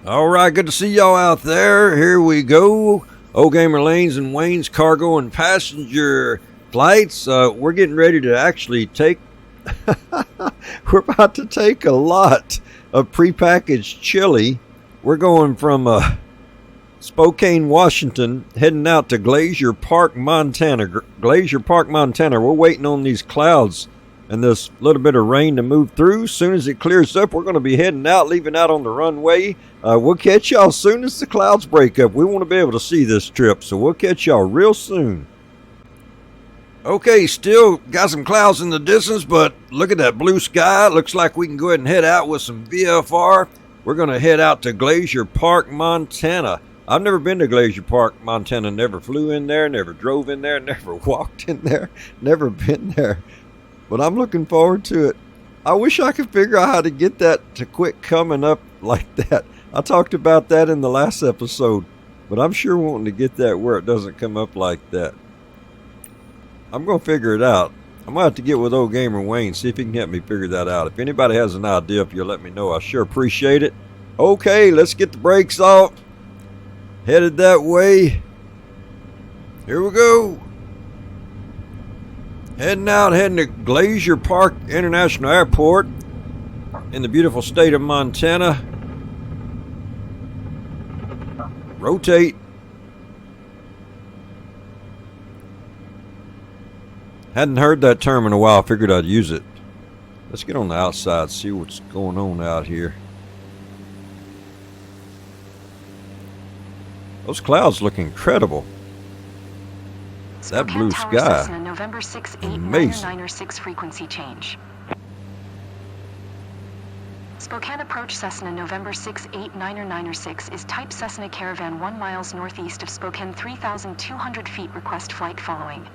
All right, good to see y'all out there. Here we go. Old Gamer Laynes and Wayne's cargo and passenger flights. We're getting ready to actually take. We're about to take a lot of prepackaged chili. We're going from Spokane, Washington, heading out to Glacier Park, Montana. Glacier Park, Montana. We're waiting on these clouds and this little bit of rain to move through. As soon as it clears up, we're going to be heading out, leaving out on the runway. We'll catch y'all as soon as the clouds break up. We want to be able to see this trip, so we'll catch y'all real soon. Okay, still got some clouds in the distance, but look at that blue sky. Looks like we can go ahead and head out with some VFR. We're going to head out to Glacier Park, Montana. I've never been to Glacier Park, Montana. Never flew in there, never drove in there, never walked in there, never been there. But I'm looking forward to it. I wish I could figure out how to get that to quit coming up like that. I talked about that in the last episode, but I'm sure wanting to get that where it doesn't come up like that. I'm going to figure it out. I'm going to have to get with old Gamer Wayne, see if he can help me figure that out. If anybody has an idea, if you'll let me know, I sure appreciate it. Okay, let's get the brakes off. Headed that way. Here we go. Heading to Glacier Park International Airport in the beautiful state of Montana. Rotate. Hadn't heard that term in a while. Figured I'd use it. Let's get on the outside, see what's going on out here. Those clouds look incredible. That blue sky. Cessna, November 689 Amazing. 906 frequency change. Spokane approach Cessna November 689 is type Cessna Caravan 1 miles northeast of Spokane 3,200 feet request flight following.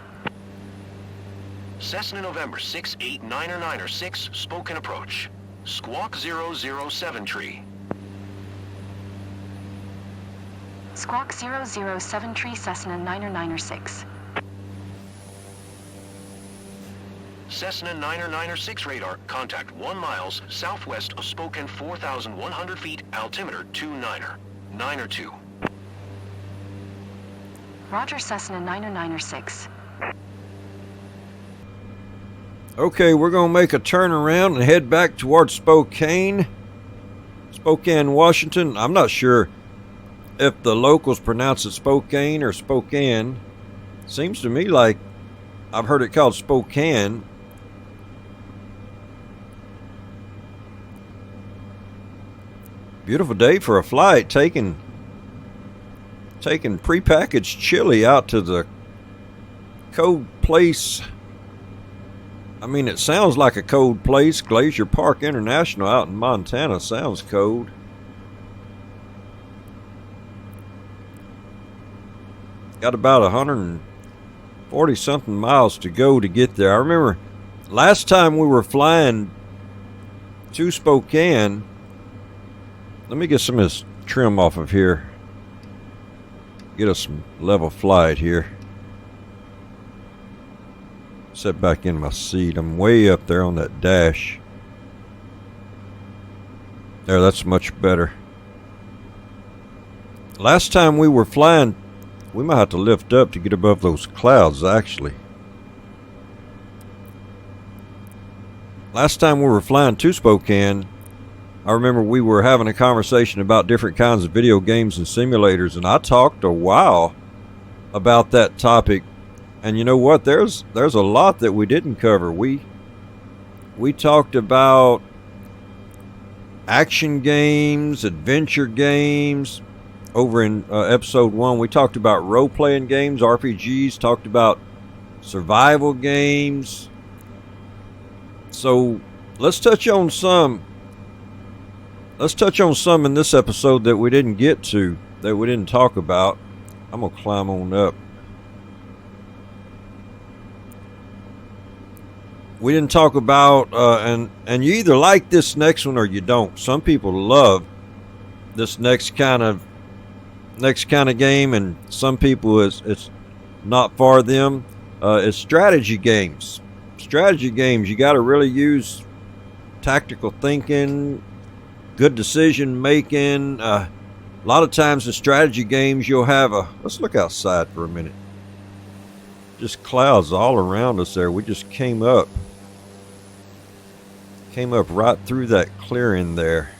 Cessna November 689 Spokane approach. Squawk 007 tree. Squawk 007 tree Cessna 906. Cessna 906 radar, contact 1 miles southwest of Spokane 4,100 feet, altimeter 29er. 902. Roger Cessna 906. Okay, we're going to make a turn around and head back towards Spokane, Washington. I'm not sure if the locals pronounce it Spokane or Spokane. Seems to me like I've heard it called Spokane. Beautiful day for a flight, taking prepackaged chili out to the cold place. I mean, it sounds like a cold place. Glacier Park International out in Montana sounds cold. Got about 140 something miles to go to get there. I remember last time we were flying to Spokane. Let me get some of this trim off of here. Get us some level flight here. Set back in my seat. I'm way up there on that dash. There, that's much better. Last time we were flying, we might have to lift up to get above those clouds, actually. Last time we were flying to Spokane, I remember we were having a conversation about different kinds of video games and simulators, and I talked a while about that topic. And you know what? There's a lot that we didn't cover. We talked about action games, adventure games. Over in episode 1, we talked about role-playing games, RPGs, talked about survival games. So let's touch on some in this episode that we didn't get to, that we didn't talk about. I'm going to climb on up. We didn't talk about, and you either like this next one or you don't. Some people love this next kind of game, and some people it's not for them. It's strategy games. You got to really use tactical thinking, good decision making. A lot of times in strategy games, you'll have let's look outside for a minute. Just clouds all around us there. We just came up right through that clearing there.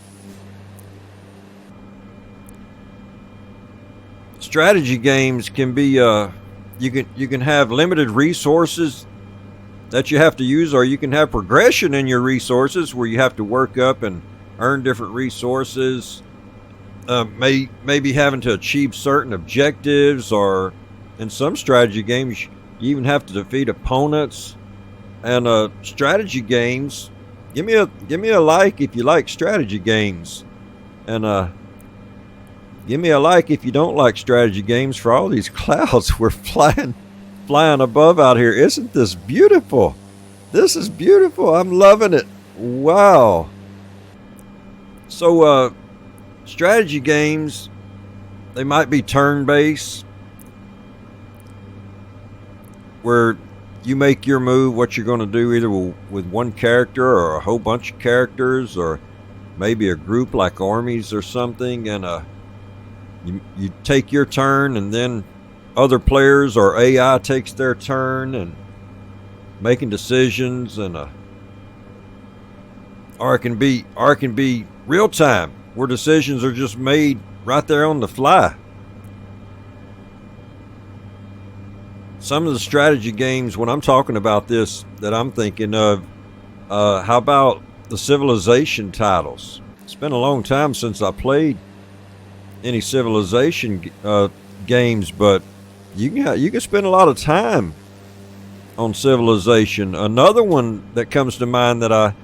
Strategy games can be you can have limited resources that you have to use, or you can have progression in your resources where you have to work up and earn different resources. Maybe having to achieve certain objectives, or in some strategy games you even have to defeat opponents. And strategy games, give me a like if you like strategy games, and give me a like if you don't like strategy games. For all these clouds we're flying above out here. Isn't this beautiful? This is beautiful. I'm loving it. Wow. So strategy games, they might be turn-based, where you make your move, what you're going to do, either with one character or a whole bunch of characters, or maybe a group like armies or something, and you take your turn, and then other players or AI takes their turn and making decisions, and or it can be real time, where decisions are just made right there on the fly. Some of the strategy games, when I'm talking about this, that I'm thinking of, how about the Civilization titles? It's been a long time since I played any Civilization games, but you can spend a lot of time on Civilization. Another one that comes to mind that I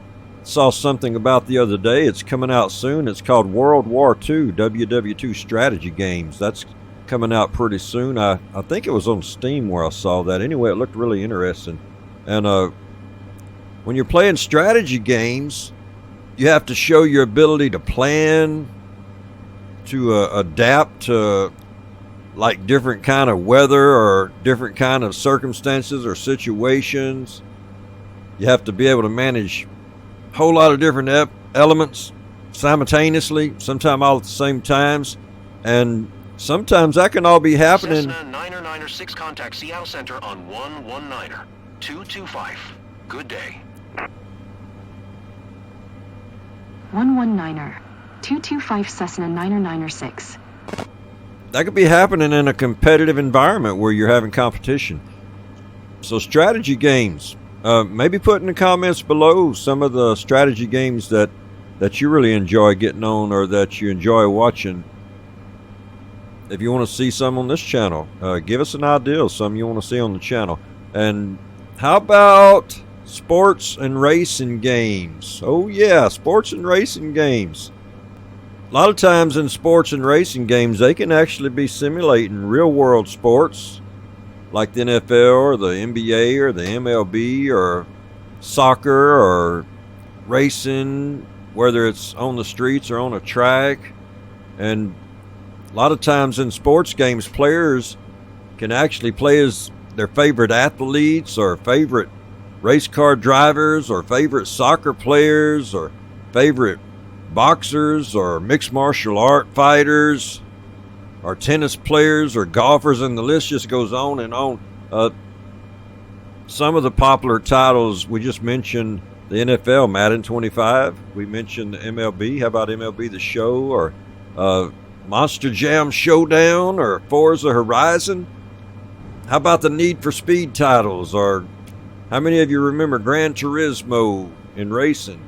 saw something about the other day, it's coming out soon. It's called World War II, WW2 strategy games. That's coming out pretty soon. I think it was on Steam where I saw that. Anyway, it looked really interesting. And when you're playing strategy games, you have to show your ability to plan, to adapt to like different kind of weather or different kind of circumstances or situations. You have to be able to manage a whole lot of different elements simultaneously, sometimes all at the same times, and sometimes that can all be happening. Cessna 9er contact Seattle Center on 119er 225. Good day. 119er 225 Cessna 9er. That could be happening in a competitive environment where you're having competition. So strategy games, maybe put in the comments below some of the strategy games that you really enjoy getting on, or that you enjoy watching. If you want to see some on this channel, give us an idea of some you want to see on the channel. And how about sports and racing games? Oh yeah, sports and racing games. A lot of times in sports and racing games, they can actually be simulating real world sports like the NFL or the NBA or the MLB or soccer or racing, whether it's on the streets or on a track. And a lot of times in sports games, players can actually play as their favorite athletes or favorite race car drivers or favorite soccer players or favorite boxers or mixed martial art fighters or tennis players or golfers, and the list just goes on and on. Some of the popular titles, we just mentioned the NFL, Madden 25. We mentioned the MLB. How about MLB The Show, or Monster Jam Showdown, or Forza Horizon? How about the Need for Speed titles? Or how many of you remember Gran Turismo in racing?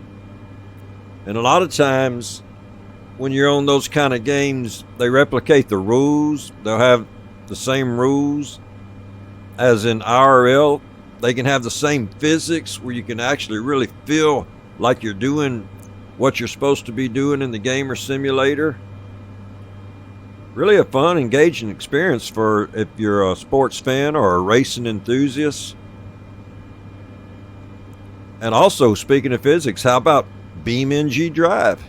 And a lot of times when you're on those kind of games, they replicate the rules. They'll have the same rules as in IRL. They can have the same physics where you can actually really feel like you're doing what you're supposed to be doing in the game or simulator. Really a fun, engaging experience for if you're a sports fan or a racing enthusiast. And also, speaking of physics, how about BeamNG Drive?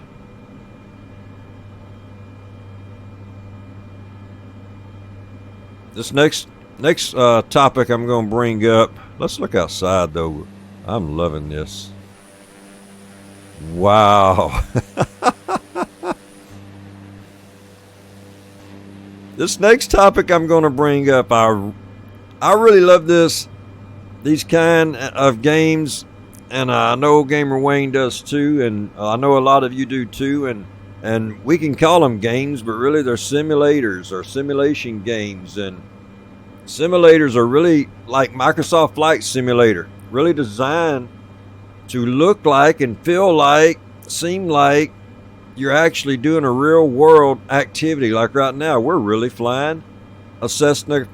This next topic I'm going to bring up, let's look outside though. I'm loving this. Wow. This next topic I'm going to bring up, I really love these kind of games, and I know Gamer Wayne does too, and I know a lot of you do too, and we can call them games, but really they're simulators or simulation games, and simulators are really like Microsoft Flight Simulator, really designed to look like and feel like, seem like you're actually doing a real world activity. Like right now, we're really flying a Cessna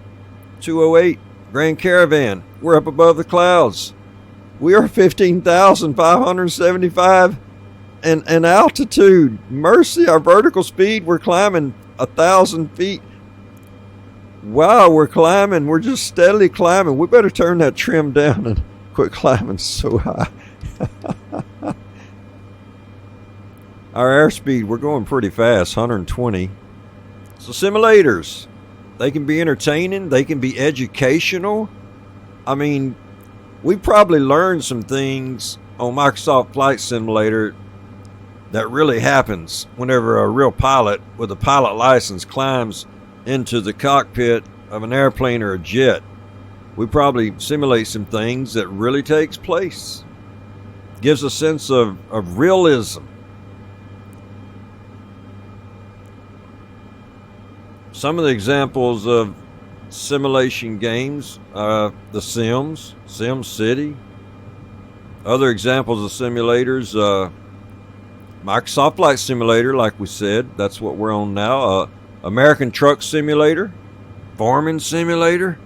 208 Grand Caravan. We're up above the clouds. We are 15,575 in altitude. Mercy, our vertical speed, we're climbing 1,000 feet. Wow, we're climbing. We're just steadily climbing. We better turn that trim down and quit climbing so high. Our airspeed, we're going pretty fast, 120. So simulators, they can be entertaining. They can be educational. I mean, we probably learned some things on Microsoft Flight Simulator that really happens whenever a real pilot with a pilot license climbs into the cockpit of an airplane or a jet. We probably simulate some things that really takes place. Gives a sense of realism. Some of the examples of simulation games, The Sims, Sim City. Other examples of simulators, Microsoft Flight Simulator, like we said, that's what we're on now. American Truck Simulator, Farming Simulator.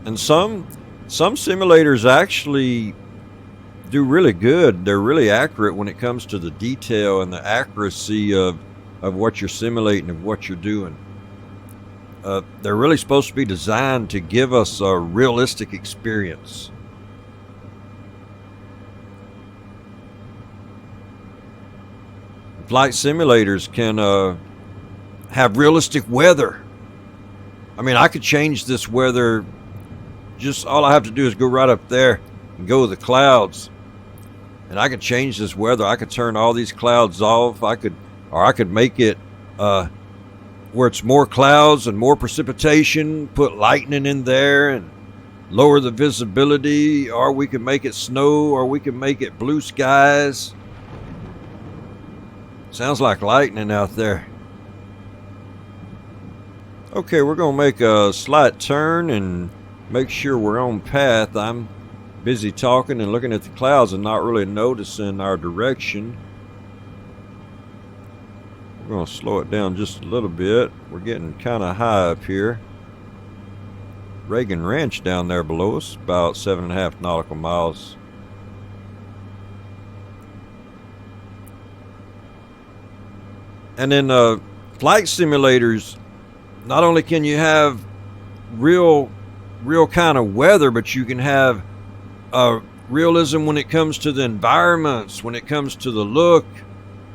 And some simulators actually do really good. They're really accurate when it comes to the detail and the accuracy of what you're simulating, of what you're doing. They're really supposed to be designed to give us a realistic experience. Flight simulators can have realistic weather. I mean, I could change this weather. Just all I have to do is go right up there and go to the clouds, and I could change this weather. I could turn all these clouds off. I could make it where it's more clouds and more precipitation, put lightning in there and lower the visibility, or we can make it snow, or we can make it blue skies. Sounds like lightning out there. Okay, we're going to make a slight turn and make sure we're on path. I'm busy talking and looking at the clouds and not really noticing our direction. We're going to slow it down just a little bit. We're getting kind of high up here. Reagan Ranch down there below us, about 7.5 nautical miles. And then flight simulators, not only can you have real kind of weather, but you can have realism when it comes to the environments, when it comes to the look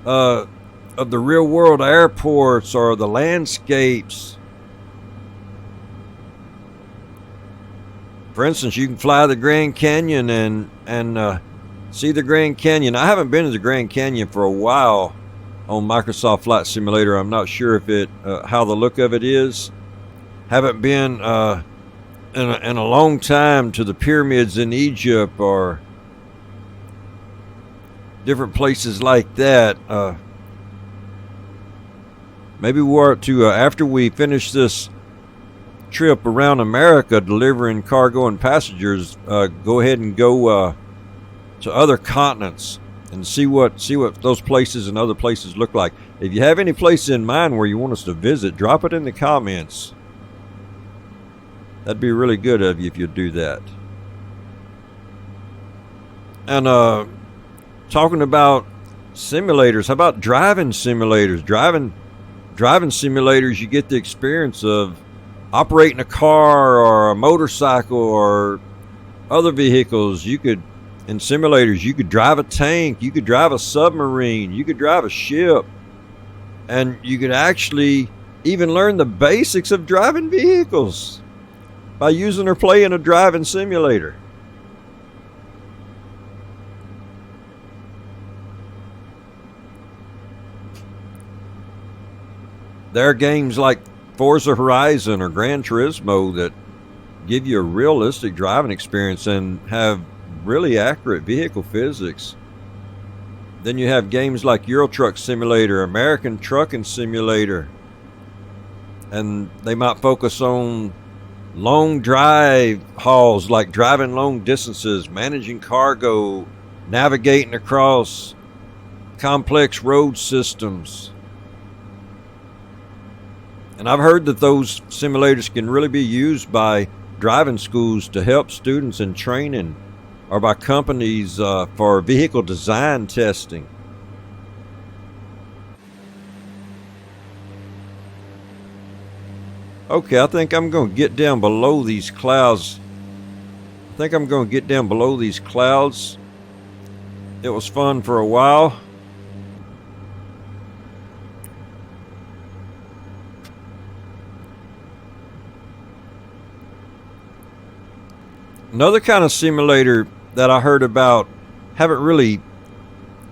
of the real world airports or the landscapes. For instance, you can fly the Grand Canyon and see the Grand Canyon. I haven't been to the Grand Canyon for a while on Microsoft Flight Simulator. I'm not sure if how the look of it is. Haven't been in a long time to the pyramids in Egypt or different places like that. Maybe we're to after we finish this trip around America delivering cargo and passengers, go ahead and go to other continents and see what those places and other places look like. If you have any places in mind where you want us to visit, drop it in the comments. That'd be really good of you if you'd do that. And talking about simulators, how about driving simulators? Driving simulators, you get the experience of operating a car or a motorcycle or other vehicles. In simulators, you could drive a tank, you could drive a submarine, you could drive a ship, and you could actually even learn the basics of driving vehicles. by using or playing a driving simulator. There are games like Forza Horizon or Gran Turismo that give you a realistic driving experience and have really accurate vehicle physics. Then you have games like Euro Truck Simulator, American Trucking Simulator, and they might focus on long drive hauls like driving long distances, managing cargo, navigating across complex road systems. And I've heard that those simulators can really be used by driving schools to help students in training, or by companies for vehicle design testing. Okay, I think I'm going to get down below these clouds. It was fun for a while. Another kind of simulator that I heard about, haven't really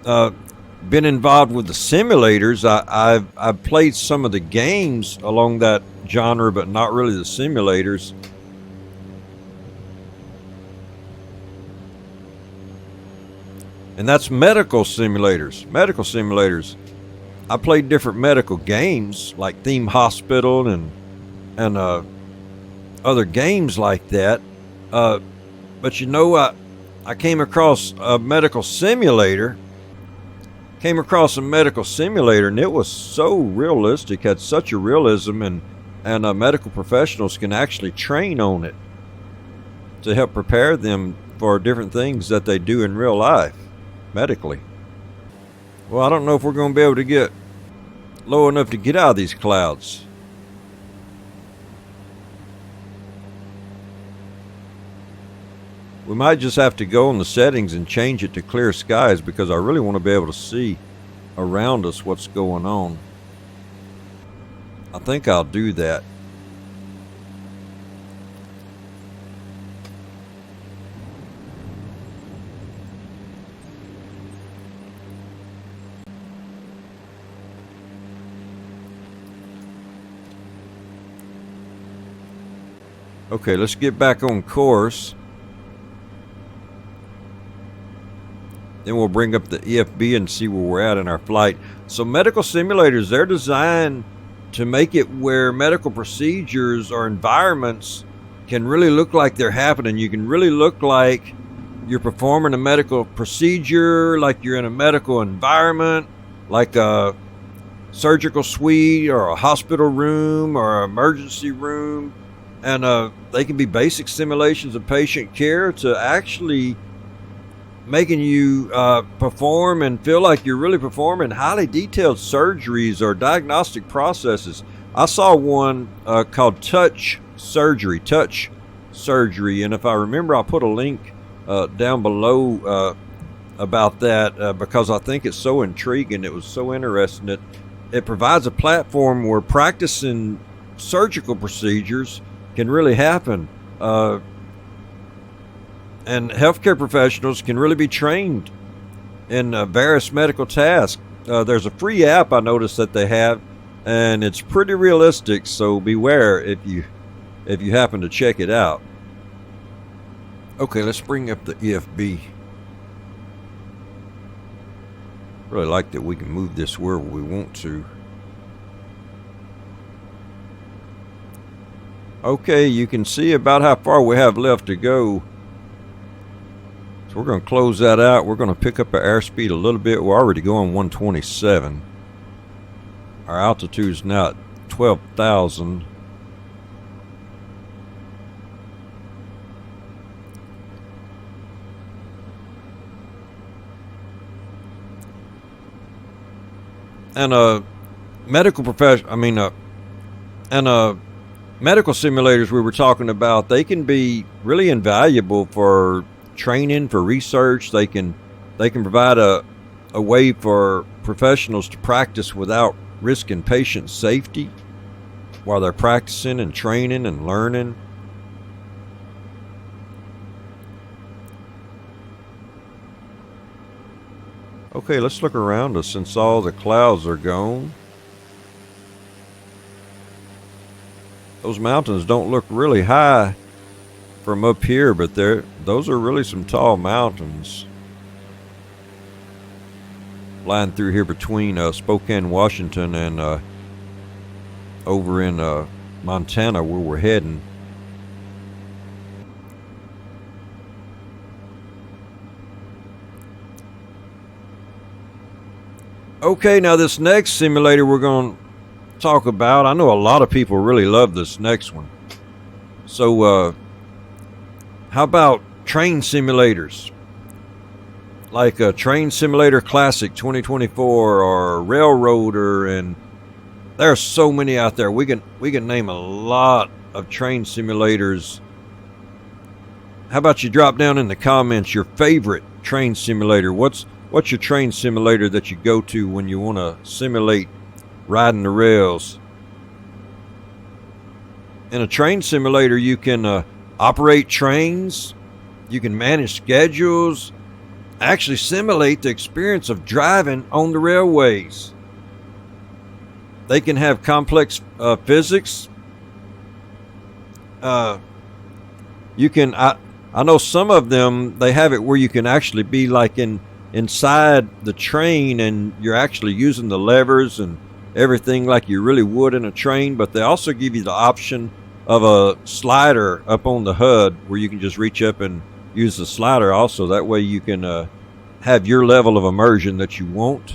been involved with the simulators. I've played some of the games along that genre, but not really the simulators. And that's medical simulators. I played different medical games like Theme Hospital and other games like that. But you know, I came across a medical simulator. And it was so realistic, had such a realism, and medical professionals can actually train on it to help prepare them for different things that they do in real life, medically. Well, I don't know if we're going to be able to get low enough to get out of these clouds. We might just have to go in the settings and change it to clear skies, because I really want to be able to see around us what's going on. I think I'll do that. Okay, let's get back on course. Then we'll bring up the EFB and see where we're at in our flight. So medical simulators, they're designed to make it where medical procedures or environments can really look like they're happening. You can really look like you're performing a medical procedure, like you're in a medical environment, like a surgical suite or a hospital room or an emergency room. And they can be basic simulations of patient care to actually making you perform and feel like you're really performing highly detailed surgeries or diagnostic processes. I saw one called touch surgery, and if I remember, I'll put a link down below about that because I think it's so intriguing. It was so interesting. It provides a platform where practicing surgical procedures can really happen. And healthcare professionals can really be trained in various medical tasks. There's a free app I noticed that they have, and it's pretty realistic, so beware if you happen to check it out. Okay, let's bring up the EFB. Really like that we can move this wherever we want to. Okay, you can see about how far we have left to go. So we're going to close that out. We're going to pick up our airspeed a little bit. We're already going 127. Our altitude is now at 12,000. And medical medical simulators we were talking about, they can be really invaluable for training, for research. They can provide a way for professionals to practice without risking patient safety while they're practicing and training and learning. Okay, let's look around us since all the clouds are gone. Those mountains don't look really high from up here, but those are really some tall mountains. Lying through here between Spokane, Washington, and over in Montana, where we're heading. Okay, now this next simulator we're going to talk about, I know a lot of people really love this next one. So, how about train simulators? Like a Train Simulator Classic 2024 or Railroader, and there are so many out there. We can name a lot of train simulators. How about you drop down in the comments your favorite train simulator? What's your train simulator that you go to when you want to simulate riding the rails? In a train simulator, you can operate trains, you can manage schedules, actually simulate the experience of driving on the railways. They can have complex physics. You can, I know some of them, they have it where you can actually be like inside the train, and you're actually using the levers and everything like you really would in a train, but they also give you the option of a slider up on the HUD where you can just reach up and use the slider also. That way you can have your level of immersion that you want.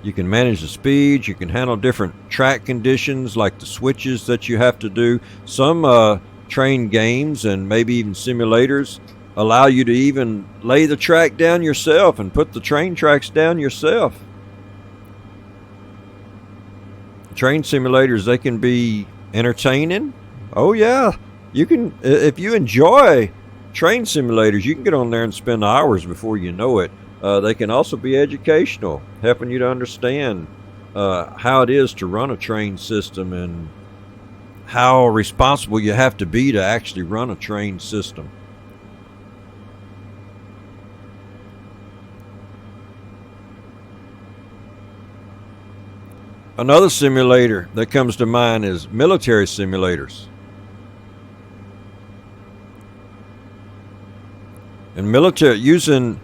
You can manage the speeds, you can handle different track conditions like the switches that you have to do. Some train games and maybe even simulators allow you to even lay the track down yourself and put the train tracks down yourself. Train simulators, they can be entertaining. Oh yeah, you can, if you enjoy train simulators, you can get on there and spend hours before you know it. They can also be educational, helping you to understand how it is to run a train system and how responsible you have to be to actually run a train system. Another simulator that comes to mind is military simulators. And using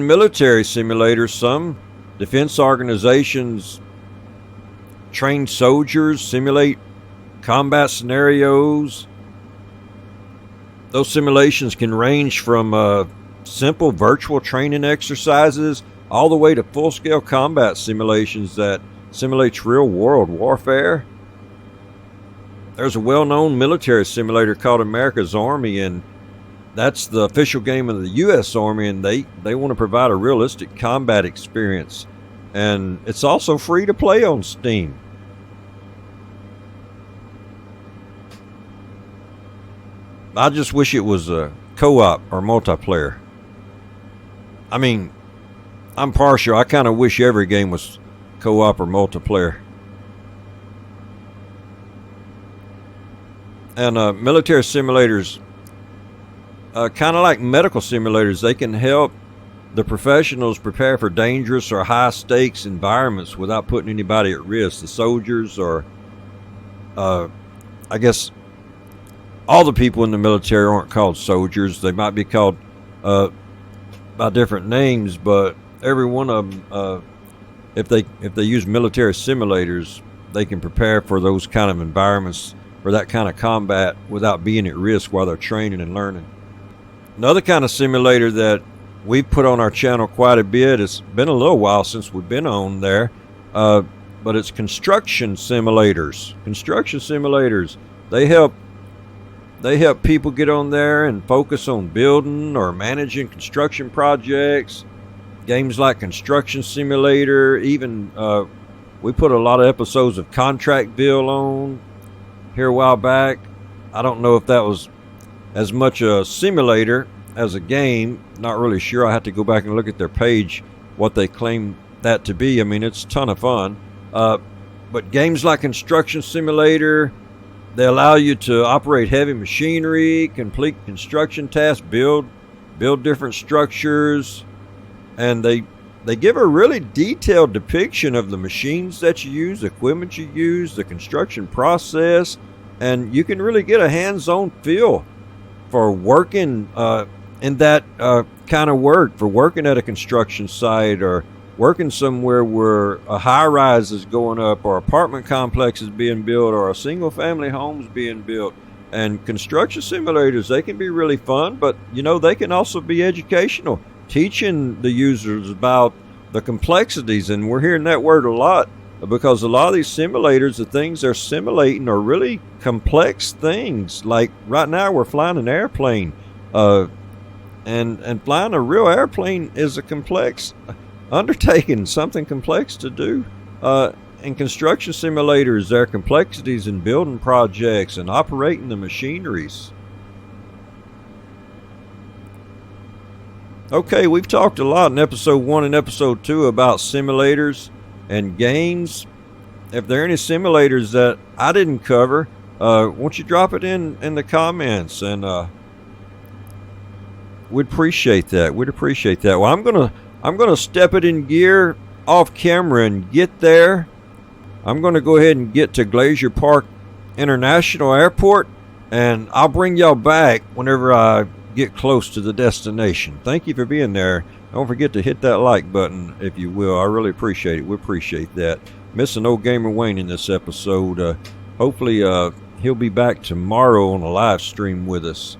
military simulators, some defense organizations train soldiers, simulate combat scenarios. Those simulations can range from simple virtual training exercises all the way to full-scale combat simulations that simulates real-world warfare. There's a well-known military simulator called America's Army, and that's the official game of the U.S. Army, and they want to provide a realistic combat experience. And it's also free to play on Steam. I just wish it was a co-op or multiplayer. I mean, I'm partial. I kind of wish every game was co-op or multiplayer. And military simulators, kind of like medical simulators, they can help the professionals prepare for dangerous or high stakes environments without putting anybody at risk. The soldiers, or I guess all the people in the military aren't called soldiers. They might be called by different names, but every one of them, if they use military simulators, they can prepare for those kind of environments, for that kind of combat, without being at risk while they're training and learning. Another kind of simulator that we've put on our channel quite a bit, it's been a little while since we've been on there, but it's construction simulators. Construction simulators, they help people get on there and focus on building or managing construction projects. Games like Construction Simulator, even we put a lot of episodes of Contractville on here a while back. I don't know if that was as much a simulator as a game. Not really sure. I have to go back and look at their page, what they claim that to be. I mean, it's a ton of fun. But games like Construction Simulator, they allow you to operate heavy machinery, complete construction tasks, build build different structures, and they give a really detailed depiction of the machines that you use, the equipment you use, the construction process, and you can really get a hands-on feel for working in that kind of work, for working at a construction site or working somewhere where a high-rise is going up or apartment complex is being built or a single-family home is being built. And construction simulators, they can be really fun, but they can also be educational, teaching the users about the complexities. And we're hearing that word a lot because a lot of these simulators, the things they're simulating are really complex things. Like right now we're flying an airplane, and flying a real airplane is a complex undertaking, something complex to do. In construction simulators, there are complexities in building projects and operating the machineries. Okay, we've talked a lot in episode 1 and episode 2 about simulators and games. If there are any simulators that I didn't cover, won't you drop it in the comments, and we'd appreciate that. Well, I'm gonna step it in gear off camera and get there. I'm going to go ahead and get to Glacier Park International Airport, and I'll bring y'all back whenever I get close to the destination. Thank you for being there. Don't forget to hit that like button if you will. I really appreciate it. We appreciate that. Missing old Gamer Wayne in this episode. Hopefully he'll be back tomorrow on a live stream with us.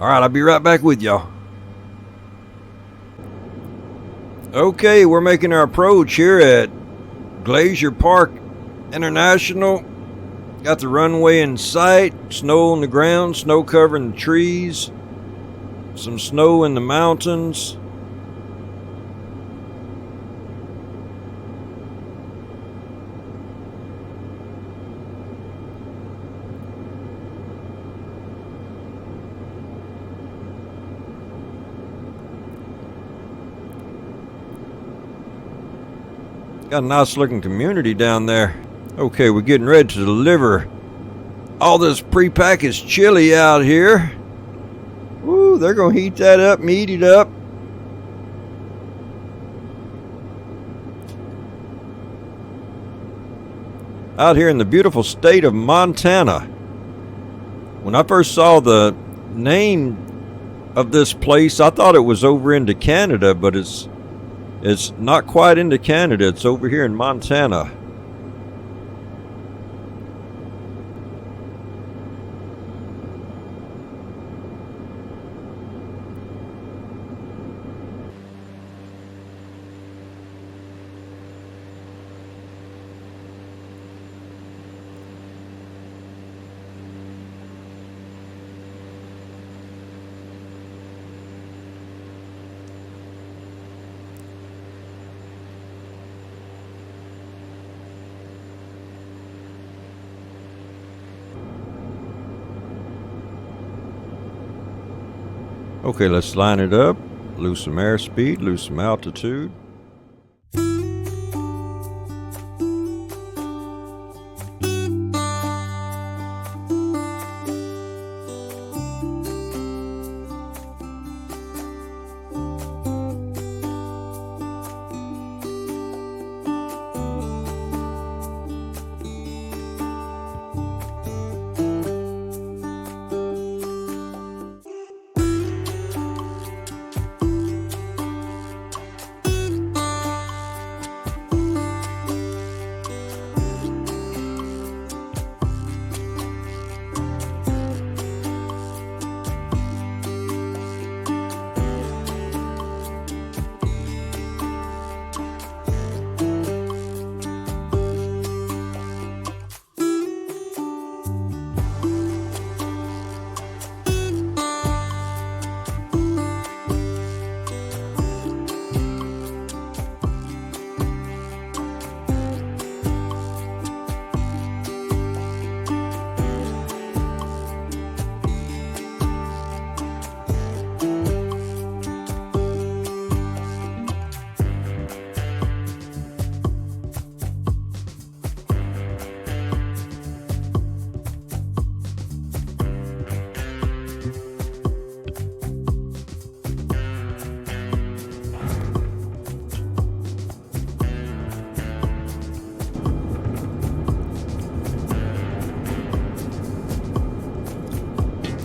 All right, I'll be right back with y'all. Okay, we're making our approach here at Glacier Park International. Got the runway in sight, snow on the ground, snow covering the trees, some snow in the mountains. Got a nice looking community down there. Okay, we're getting ready to deliver all this prepackaged chili out here. Woo, they're going to heat that up and eat it up. Out here in the beautiful state of Montana. When I first saw the name of this place, I thought it was over into Canada, but it's not quite into Canada. It's over here in Montana. Okay, let's line it up, lose some airspeed, lose some altitude.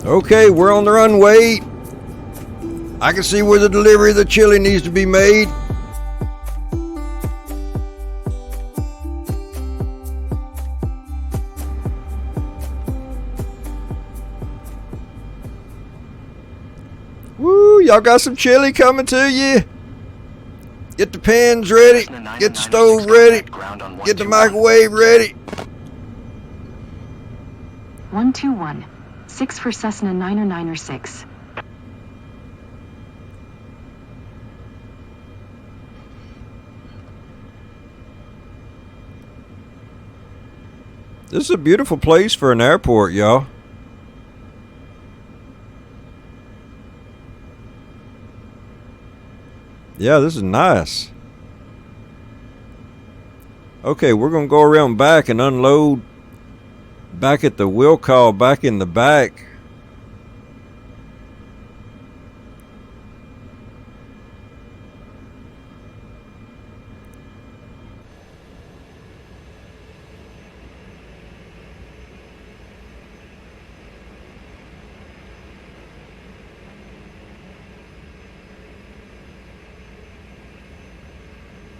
Okay, we're on the runway. I can see where the delivery of the chili needs to be made. Woo, y'all got some chili coming to you. Get the pans ready. Get the stove ready. Get the microwave ready. 121. 6 for Cessna 906. This is a beautiful place for an airport, y'all. Yeah, this is nice. Okay, we're going to go around back and unload back at the wheel call back in the back.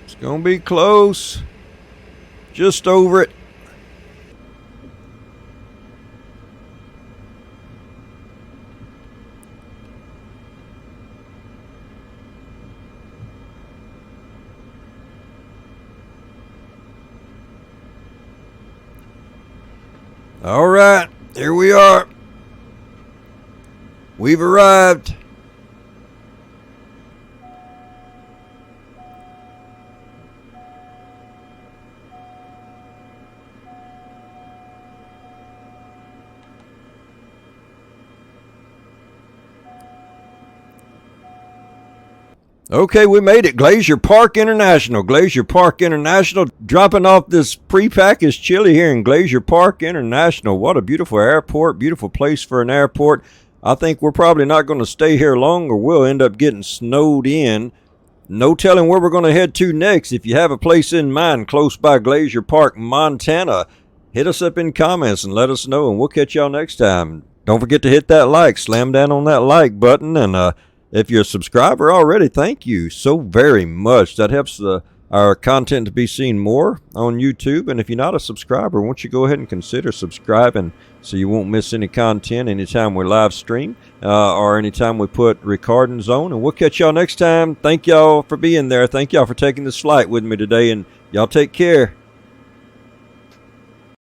It's going to be close. Just over it. All right, here we are. We've arrived. Okay, we made it. Glacier Park International. Glacier Park International. Dropping off this prepackaged chili here in Glacier Park International. What a beautiful airport. Beautiful place for an airport. I think we're probably not going to stay here long, or we'll end up getting snowed in. No telling where we're going to head to next. If you have a place in mind close by Glacier Park, Montana, hit us up in comments and let us know, and we'll catch y'all next time. Don't forget to hit that like. Slam down on that like button, and if you're a subscriber already, thank you so very much. That helps our content to be seen more on YouTube. And if you're not a subscriber, why don't you go ahead and consider subscribing so you won't miss any content anytime we live stream or anytime we put recordings on. And we'll catch y'all next time. Thank y'all for being there. Thank y'all for taking this flight with me today. And y'all take care.